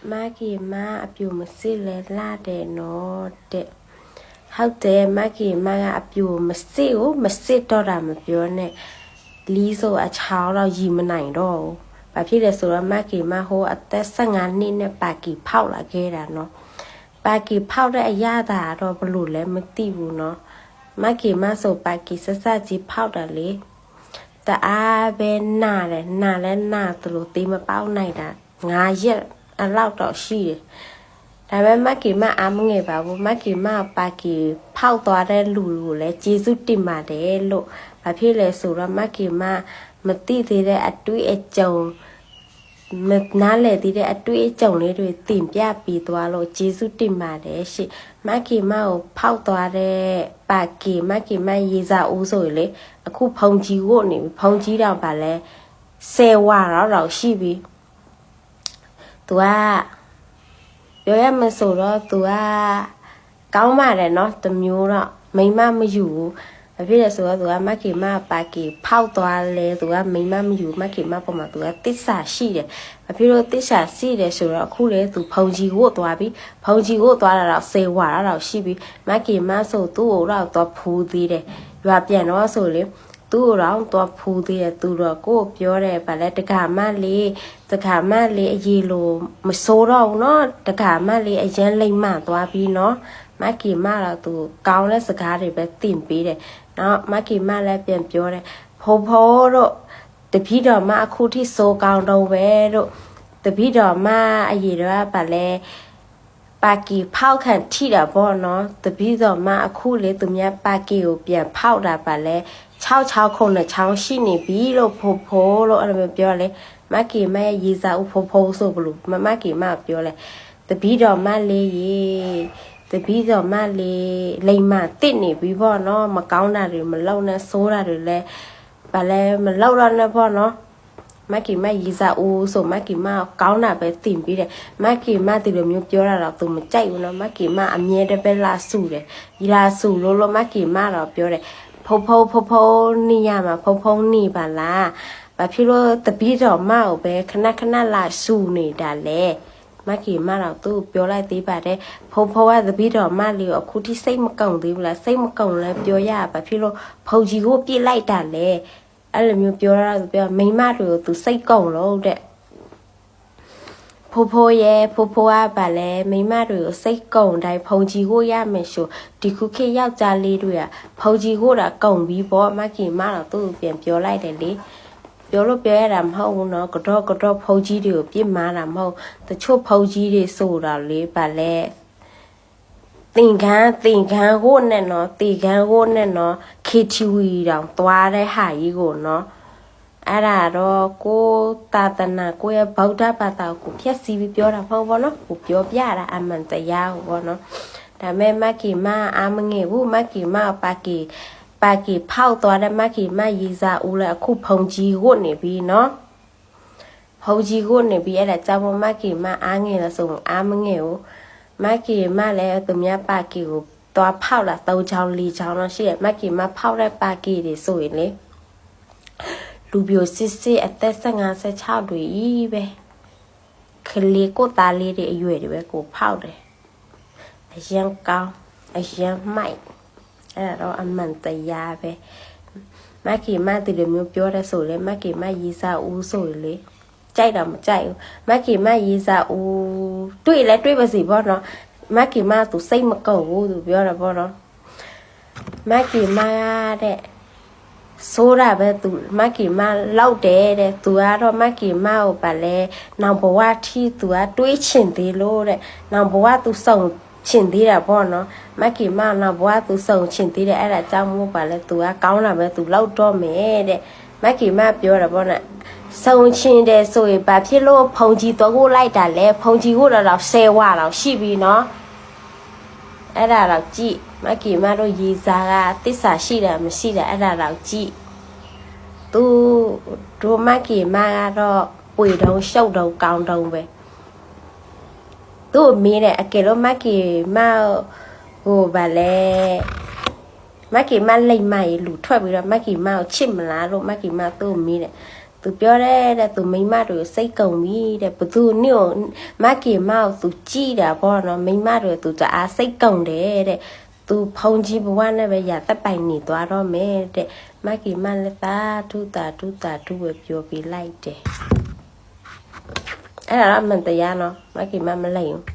Maggie ma a più missile la de no de how de Maggie ma a più missil missil ra mà più nè lý do a cháo là gì mà này đâu bà phía đây số Maggie ma ho a te sang ngàn ni nè bà kỳ phao là ghê ra nó bà kỳ phao đây ya ta rồi bà lùi lên mất tiêu nó Maggie ma số bà kỳ sa chỉ phao đã lý ta a bên nà lên từ tí mà bao này đã ngài giết anh lau đỏ xì đại bên Maggie ma ám nghề bảo Maggie ma bà kỳ phao tòa đây lù lấy chỉ giúp tìm mà để lộ bà phía lệ số ra Maggie ma mà tí thì đây à túi ở chồng mà ná lệ thì đây à túi ở chồng này rồi tìm ra bị tòa lộ chỉ giúp tìm mà để xì Maggie ma phao tòa đây bà kỳ Maggie ma gì ra u rồi lấy khu phong chí gỗ này phong chí đâu bà lệ xe qua đó xì bị tụi rồi em mà số đó tụi cáo mà để nó tầm nhiêu đó mấy má mới dù bây giờ số đó tụi Maggie ma bà kỳ phao tòa lệ tụi mấy má mới dù Maggie ma bỏ mà tụi tích xả xì để và bây giờ tích xả xì để số đó khu lệ tụi phong chí gỗ tụi bị phong chí gỗ tụi là xe qua đó xì bị Maggie ma số tụi đó tụi phù đi để và bây giờ nó số lệ tu rồi tụi phù thì tu rồi côပြောတယ်ဗာလဲတက္ကမလေးအရေးလို့မစိုးတော့เนาะတက္ကမလေးအရင်လိမ့်မှသွားပြီးเนาะMaggieမတော့သူကောင်းတဲ့စကားတွေပဲတင်ပေးတယ်เนาะMaggieမလည်းပြန်ပြောတယ်ဖိုးဖိုးတို့တပည့်တော်မအခုထိစိုးကောင်းတော့ပဲတို့တပည့်တော်မအရေးတော့ဗာလဲပါကီဖောက်ခံထိတာပေါ့เนาะတပည့်တော်မအခုလေသူများပါကီကိုပြန်ဖောက်တာဗာလဲ6ခုနဲ့6ရှိနေပြီလို့ဖိုးလို့အဲ့လိုပြောလဲMaggieမရဲ့ရေးစာဦးဖိုးဆိုဘလို့Maggieမပြောလဲတပီးတော်မလေးရေတပီးတော်မလေးလိမ္မာတစ်နေပြီပေါ့နော်မကောင်းတာတွေမလောက်နဲ့ဆိုးတာတွေလဲဗာလဲမလောက်တော့နဲ့ပေါ့နော်MaggieမရေးစာဦးဆိုMaggieမကောင်းတာပဲတင်ပြီးတယ်Maggieမဒီလိုမျိုးပြောတာတော့သူမကြိုက်ဘူးနော်Maggieမအမြဲတပဲလာစုတယ်ဒီလာစုလို့ Maggieမတော့ပြောတယ်ဖိုးနေရမှာဖိုးနေပါလားဘာဖြစ်လို့တပည့်တော်မကိုပဲခဏလာဆူနေတာလဲMaggieမတော့သူ့ပြောလိုက်သေးပါတယ်ဖိုးကတပည့်တော်မလေးကိုအခုထိစိတ်မကောင်းသေးဘူးလားစိတ်မကောင်းလဲပြောရဘာဖြစ်လို့ဖုန်ကြီးကိုပြစ်လိုက်တာလဲအဲ့လိုမျိုးပြောတော့သူပြောမိမတွေကိုသူစိတ်ကောင်းလို့တဲ့ဖိုးရဲ့ဖိုးကဗာလဲမိမတွေကိုစိတ်ကုံတိုင်းဖုန်ကြီးကိုရမယ်ဆိုဒီခုခေတ်ယောက်ျားလေးတွေကဖုန်ကြီးကိုတာကုံပြီးပေါ့Maggieမတော့သူ့ပြန်ပြောလိုက်တယ်လေပြောလို့ပြောရတာမဟုတ်ဘူးเนาะကတော့ဖုန်ကြီးတွေကိုပြစ်မှားတာမဟုတ်တချို့ဖုန်ကြီးတွေဆိုတာလေဗာလဲတင်ခန်းကိုနဲ့เนาะတင်ခန်းကိုနဲ့เนาะ KTV တောင်သွားတဲ့ဟာကြီးကိုเนาะအဲ့ဒါတော့ကိုသာသနာကိုရဲ့ဗုဒ္ဓဘာသာကိုဖြည့်ဆည်းပြီးပြောတာမဟုတ်ဘောနော်ကိုပြောပြတာအမှန်တရားကိုဘောနော်ဒါမဲ့ Maggieမအားမငယ်ဘူး Maggieမပါကီဖောက်သွားတဲ့ Maggieမရေးစားဦးလဲအခုဖုန်ကြီးကိုနေပြီနော်ဖုန်ကြီးကိုနေပြီအဲ့ဒါကြောင့် Maggieမအားငယ်လားဆိုအားမငယ်ဘူး Maggieမလည်းသူများပါကီကိုသွားဖောက်လာ3ချောင်း4ချောင်းတော့ရှိတယ် Maggieမဖောက်တဲ့ပါကီတွေဆိုရင်လေလူပြိုစစ်အသက်56တွေကြီးပဲခလေးကိုသားလေးတွေအရွယ်တွေပဲကိုဖောက်တယ်အရင်ကောင်းအရင်မိုက်အဲ့တော့အမှန်တရားပဲMaggieမဒီလိုမျိုးပြောတဲ့ဆိုလေMaggieမရေးစားဦးဆိုလေကြိုက်တော့မကြိုက်ဘူးMaggieမရေးစားဦးတွေ့လဲတွေ့ပါစီပေါ့နော်Maggieမသူစိတ်မကုတ်ဘူးသူပြောတာပေါ့နော် Maggieမတဲ့ဆိုးတာပဲသူMaggieမလောက်တယ်တဲ့သူကတော့Maggieမကိုပါလဲနောင်ဘဝထိသူကတွေးချင်သေးလို့တဲ့နောင်ဘဝသူစုံချင်သေးတာပေါ့နော်Maggieမနောင်ဘဝသူစုံချင်သေးတယ်အဲ့ဒါကြောင့်မို့ပါလဲသူကကောင်းတာပဲသူလောက်တော့မယ်တဲ့Maggieမပြောတာပေါ့နော်စုံချင်တယ်ဆိုရင်ဘာဖြစ်လို့ဖုန်ကြီးတော့ကိုလိုက်တာလဲဖုန်ကြီးကိုတော့10ဝါတော့ရှိပြီနော်အဲ့ဒါတော့ကြည့်Maggieမတို့ရေးစားကတစ္ဆာရှိတယ်မရှိတယ်အဲ့ဒါတော့ကြည့်သူတို့Maggieမကတော့ပွေတုံးရှုပ်တုံးကောင်းတုံးပဲသူ့မေးတယ်အကယ်လို့MaggieမဟိုဗာလဲMaggieမလိမ့်မရေလူထွက်ပြီးတော့Maggieမကိုချစ်မလားလို့Maggieမသူ့မေးတယ် သူပြောတဲ့သူမိမတို့စိတ်ကုန်ပြီတဲ့ဘသူနင့်မကီမောက်သူကြည်တာပေါ့နော်မိမတို့သူတအားစိတ်ကုန်တယ်တဲ့သူဖုန်ကြီးဘဝနဲ့ပဲရသက်ပိုင်နေသွားတော့မယ်တဲ့မကီမလည်းသာဒုပဲပြောပြီးလိုက်တယ်အဲ့ဒါတော့မန်တရားနော်မကီမမလိုက်ဘူး